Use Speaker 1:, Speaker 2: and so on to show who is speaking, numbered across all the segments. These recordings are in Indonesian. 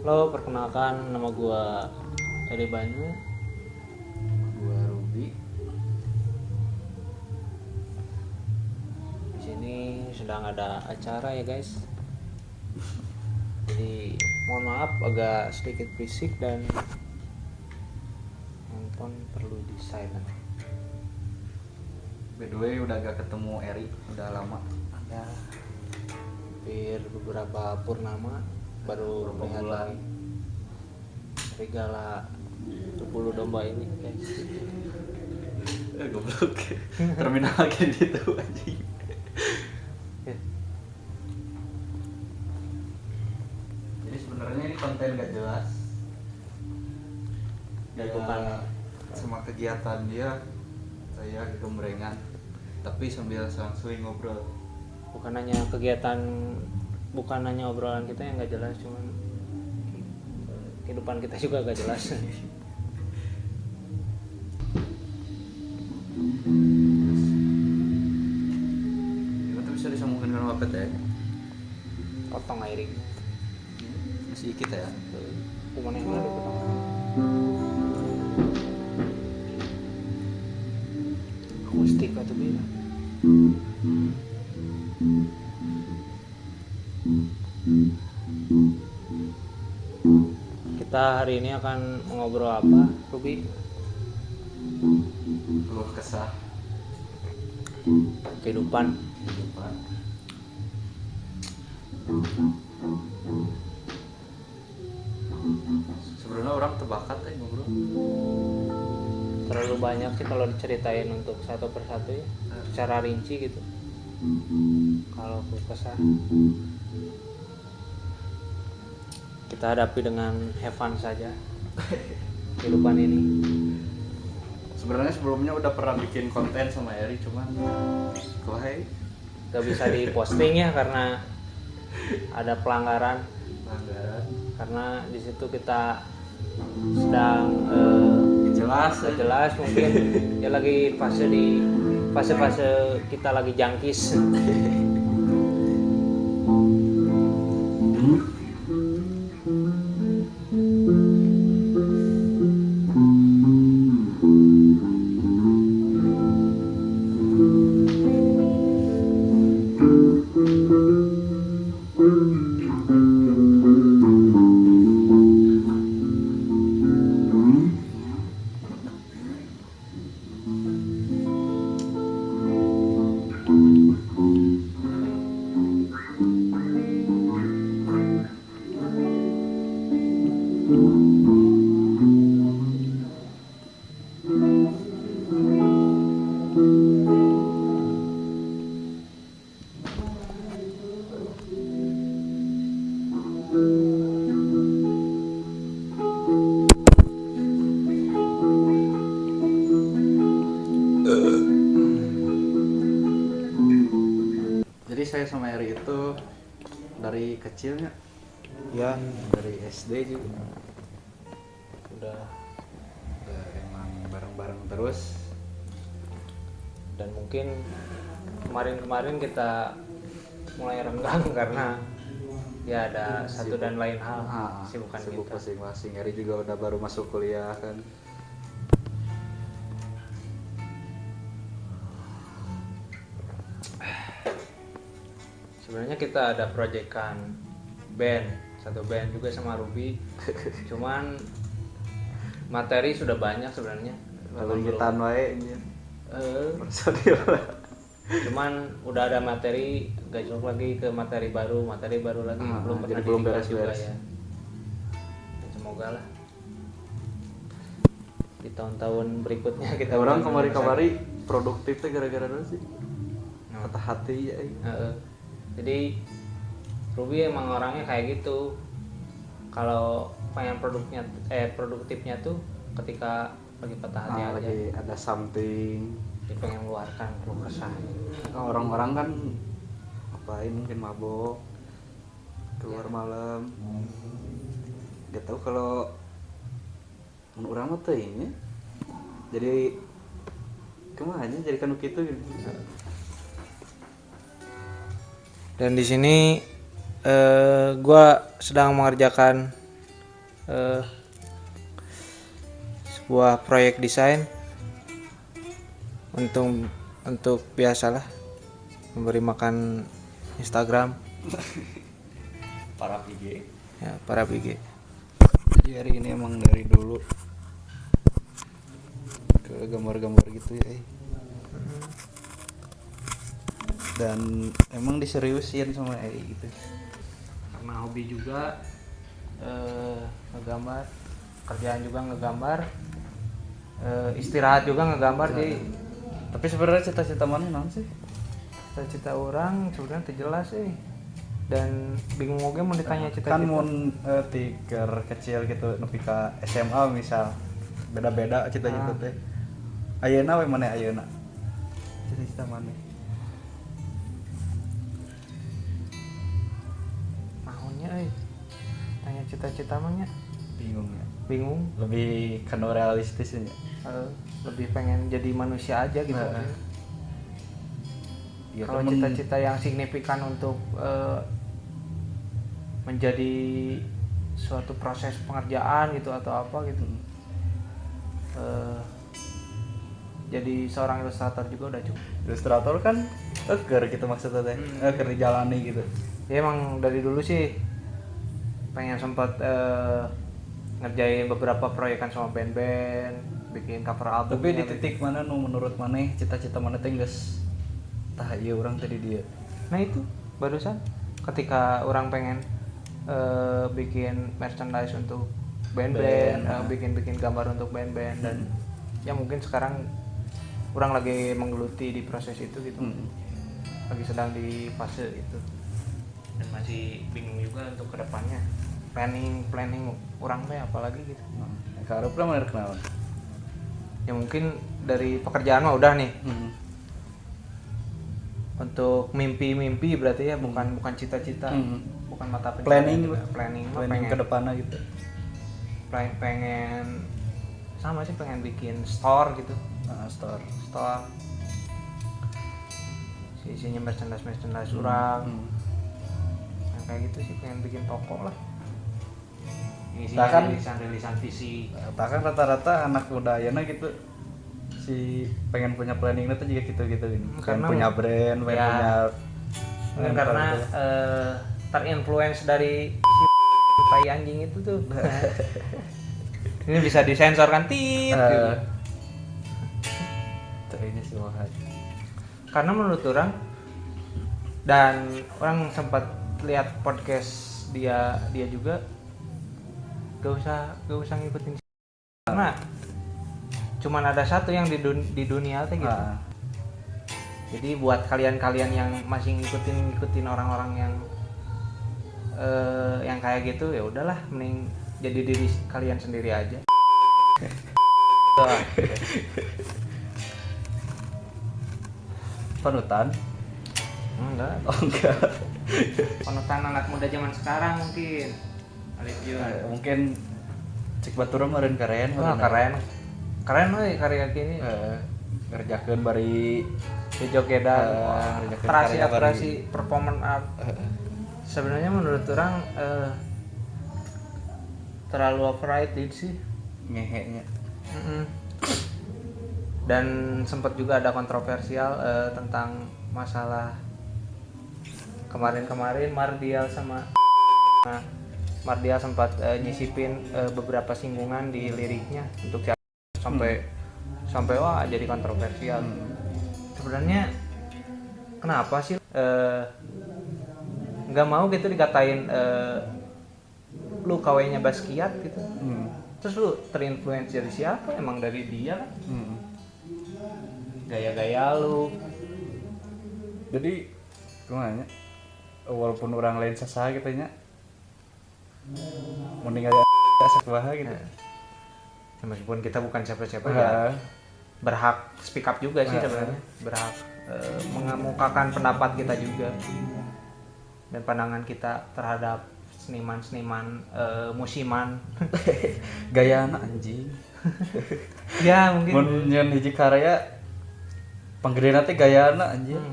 Speaker 1: Halo, perkenalkan nama gua Eri Banyu.
Speaker 2: Gua Ruby.
Speaker 1: Di sini sedang ada acara ya guys. Jadi mohon maaf agak sedikit berisik dan handphone perlu di silent.
Speaker 2: By the way udah gak ketemu Eri, udah lama.
Speaker 1: Ada hampir beberapa purnama baru
Speaker 2: Beberapa
Speaker 1: lihat
Speaker 2: bulan.
Speaker 1: lagi serigala 20 domba ini guys.
Speaker 2: Goblok. Terminal kayak gitu anjing.
Speaker 1: Ya,
Speaker 2: Jadi sebenarnya ini konten gak jelas.
Speaker 1: Dan
Speaker 2: Ya,
Speaker 1: bukan
Speaker 2: sama kegiatan dia saya gemrengan tapi sambil selang-seling ngobrol.
Speaker 1: bukan hanya kegiatan, bukan hanya obrolan kita yang nggak jelas, cuman kehidupan kita juga gak jelas.
Speaker 2: Itu bisa disambungkan dengan apa ya?
Speaker 1: Potong airing
Speaker 2: Masih kita ya.
Speaker 1: kuman yang ada potong. Akustik atau bila kita hari ini akan ngobrol apa, Ruby?
Speaker 2: Keluh kesah
Speaker 1: Kehidupan.
Speaker 2: kehidupan. Sebenarnya orang terbakat ngobrol.
Speaker 1: Terlalu banyak sih kalau diceritain untuk satu persatu ya, secara rinci gitu. Kalau kesah kita hadapi dengan have fun saja kehidupan ini.
Speaker 2: Sebenarnya sebelumnya udah pernah bikin konten sama Eri, cuman kohai
Speaker 1: Gak bisa diposting ya karena ada pelanggaran,
Speaker 2: pelanggaran.
Speaker 1: karena di situ kita sedang
Speaker 2: Jelas
Speaker 1: gak jelas, mungkin ya lagi fase kita lagi jangkis.
Speaker 2: Jadi saya sama Eri itu dari kecilnya,
Speaker 1: Ya
Speaker 2: dari SD juga
Speaker 1: udah,
Speaker 2: udah emang bareng-bareng terus.
Speaker 1: dan mungkin kemarin kita mulai renggang karena ya ada satu dan lain hal kesibukan
Speaker 2: Sibuk
Speaker 1: kita.
Speaker 2: masing-masing. Eri juga udah baru masuk kuliah kan.
Speaker 1: Sebenarnya kita ada proyekan satu band juga sama Ruby, cuman materi sudah banyak sebenarnya.
Speaker 2: Lalu kita wae ini
Speaker 1: Eh,
Speaker 2: personil.
Speaker 1: cuman udah ada materi, gacor lagi ke materi baru lagi, belum
Speaker 2: jadi
Speaker 1: pernah
Speaker 2: belum
Speaker 1: ditinggal juga
Speaker 2: beres-beres.
Speaker 1: ya. Dan semoga lah di tahun-tahun berikutnya kita
Speaker 2: Orang
Speaker 1: bisa
Speaker 2: kemari-kemari produktifnya gara-gara apa sih?
Speaker 1: Nah,
Speaker 2: Patah hati ya.
Speaker 1: jadi Ruby emang orangnya kayak gitu. Kalau pengen produktifnya tuh ketika lagi patah hati aja,
Speaker 2: Lagi ada something.
Speaker 1: dia pengen mengeluarkan keluh kesah.
Speaker 2: Orang-orang kan ngapain, mungkin mabok, keluar malam. Gak tahu kalau menurut orang mah teh ini jadi kemana jadi kan gitu.
Speaker 1: Dan di sini gue sedang mengerjakan sebuah proyek desain untuk biasalah memberi makan Instagram
Speaker 2: para PG.
Speaker 1: ya, para BG.
Speaker 2: Jadi hari ini emang dari dulu ke gambar-gambar gitu ya. Dan emang diseriusin sama gitu.
Speaker 1: Karena hobi juga, ngegambar, kerjaan juga ngegambar, istirahat juga ngegambar. Jadi
Speaker 2: Tapi sebenarnya cita-cita mana non sih?
Speaker 1: cita-cita orang sebenarnya terjelas sih, dan bingung oge mau ditanya cita-cita.
Speaker 2: Kan mun tiker kecil gitu nepi ka SMA misal beda-beda cita-cita teh. Ayeuna we mana ayeuna? Cita-cita mana?
Speaker 1: Mahonnya tanya cita-cita mah nya
Speaker 2: Bingung ya.
Speaker 1: bingung.
Speaker 2: Lebih kan realistis ya.
Speaker 1: Lebih pengen jadi manusia aja gitu.
Speaker 2: Ya,
Speaker 1: Kalau cita-cita yang signifikan untuk menjadi suatu proses pengerjaan gitu atau apa gitu, jadi seorang ilustrator juga udah cukup.
Speaker 2: Ilustrator kan eker gitu maksudnya teh. Eker dijalani gitu.
Speaker 1: Ya emang dari dulu sih pengen sempat ngerjain beberapa proyekan sama band-band, bikin cover album.
Speaker 2: Tapi di titik mana nu menurut maneh cita-cita mana teh geus tah ieu urang tadi dia.
Speaker 1: Nah itu barusan ketika orang pengen bikin merchandise untuk band-band, bikin gambar untuk band-band, dan ya mungkin sekarang orang lagi menggeluti di proses itu gitu. Lagi sedang di fase itu dan masih bingung juga untuk kedepannya, planning orang teh apalagi gitu.
Speaker 2: Karepna mana kenalan?
Speaker 1: Ya mungkin dari pekerjaan mah udah nih. Untuk mimpi berarti ya, bukan cita-cita, bukan mata pencarian. Planning pengen
Speaker 2: ke depannya gitu.
Speaker 1: Pengen sama sih, pengen bikin store gitu.
Speaker 2: Store
Speaker 1: isinya merchandise orang. Nah, kayak gitu sih, pengen bikin toko lah. Isinya rilisan visi.
Speaker 2: Bahkan rata-rata anak muda ayeuna gitu si pengen punya planning itu juga gitu-gitu gini. Pengen punya brand, pengen punya
Speaker 1: karena terinfluence dari si tai anjing itu tuh. Ini bisa disensor kan gitu.
Speaker 2: Ini sih mahal.
Speaker 1: Karena menurut orang, dan orang sempat lihat podcast dia juga, gak usah ngikutin karena cuman ada satu yang di dunia teh gitu. Jadi buat kalian yang masih ngikutin orang-orang yang kayak gitu, ya udahlah, mending jadi diri kalian sendiri aja.
Speaker 2: Panutan?
Speaker 1: Enggak.
Speaker 2: Oh enggak.
Speaker 1: Panutan anak muda zaman sekarang mungkin.
Speaker 2: Mungkin cek baturan meureun keren.
Speaker 1: Wah, keren euy karya gini.
Speaker 2: Ngerjakeun bari
Speaker 1: jogedan, atraksi performance art. Sebenarnya menurut orang terlalu overrated sih,
Speaker 2: ngehenya.
Speaker 1: Dan sempat juga ada kontroversial tentang masalah kemarin Mardial sama Mardial sempat nyisipin beberapa singgungan di liriknya untuk sampai wah jadi kontroversial. Sebenarnya kenapa sih nggak mau gitu dikatain lu kawenya Basquiat gitu, terus lu terinfluence dari siapa? Emang dari dia kan. Gaya-gaya lu.
Speaker 2: Jadi gimana? Walaupun orang lain sasa gitu nya, mending ada sakumaha gitu.
Speaker 1: Ya, meskipun kita bukan siapa-siapa ya berhak speak up juga sih sebenarnya, berhak mengemukakan pendapat kita juga dan pandangan kita terhadap seniman musiman.
Speaker 2: Gaya anak anjing.
Speaker 1: Ya mungkin.
Speaker 2: Mun nyeun hiji karya panggedena teh gayana anjing.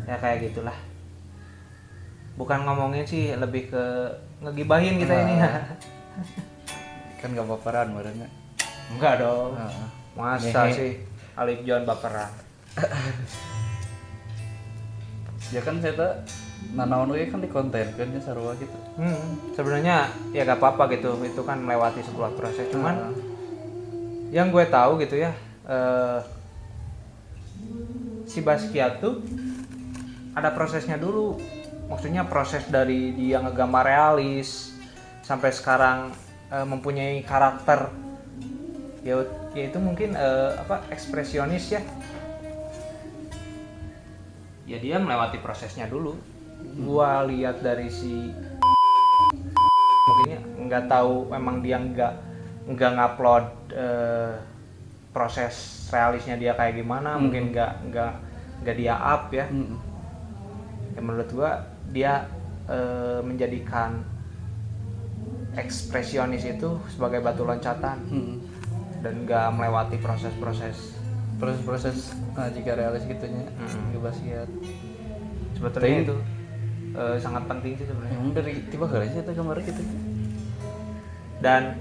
Speaker 1: Ya kayak gitulah. Bukan ngomongin sih, lebih ke ngegibahin kita ini ya.
Speaker 2: Kan gak baperan badannya.
Speaker 1: Enggak dong.
Speaker 2: Heeh.
Speaker 1: Masa
Speaker 2: Ngehe.
Speaker 1: sih Alif John baperan?
Speaker 2: Ya kan saya tuh nanaon we kan dikontenkeun nya sarua gitu.
Speaker 1: Sebenarnya ya gak apa-apa gitu, itu kan melewati sebuah proses. Cuman
Speaker 2: Heeh.
Speaker 1: yang gue tahu gitu ya, si Basquiat tuh ada prosesnya dulu. Maksudnya proses dari dia ngegambar realis sampai sekarang mempunyai karakter. Ya itu mungkin ekspresionis ya. Ya dia melewati prosesnya dulu. Gua lihat dari si mungkinnya nggak tahu, emang dia nggak ngupload proses realisnya dia kayak gimana, mungkin nggak dia up ya. Ya menurut gua dia menjadikan ekspresionis itu sebagai batu loncatan dan nggak melewati proses-proses
Speaker 2: jika realis gitunya Basquiat.
Speaker 1: sebetulnya
Speaker 2: Tapi-
Speaker 1: itu sangat penting sih sebenarnya.
Speaker 2: Emang dari tiba kali sih itu gambar gitu.
Speaker 1: Dan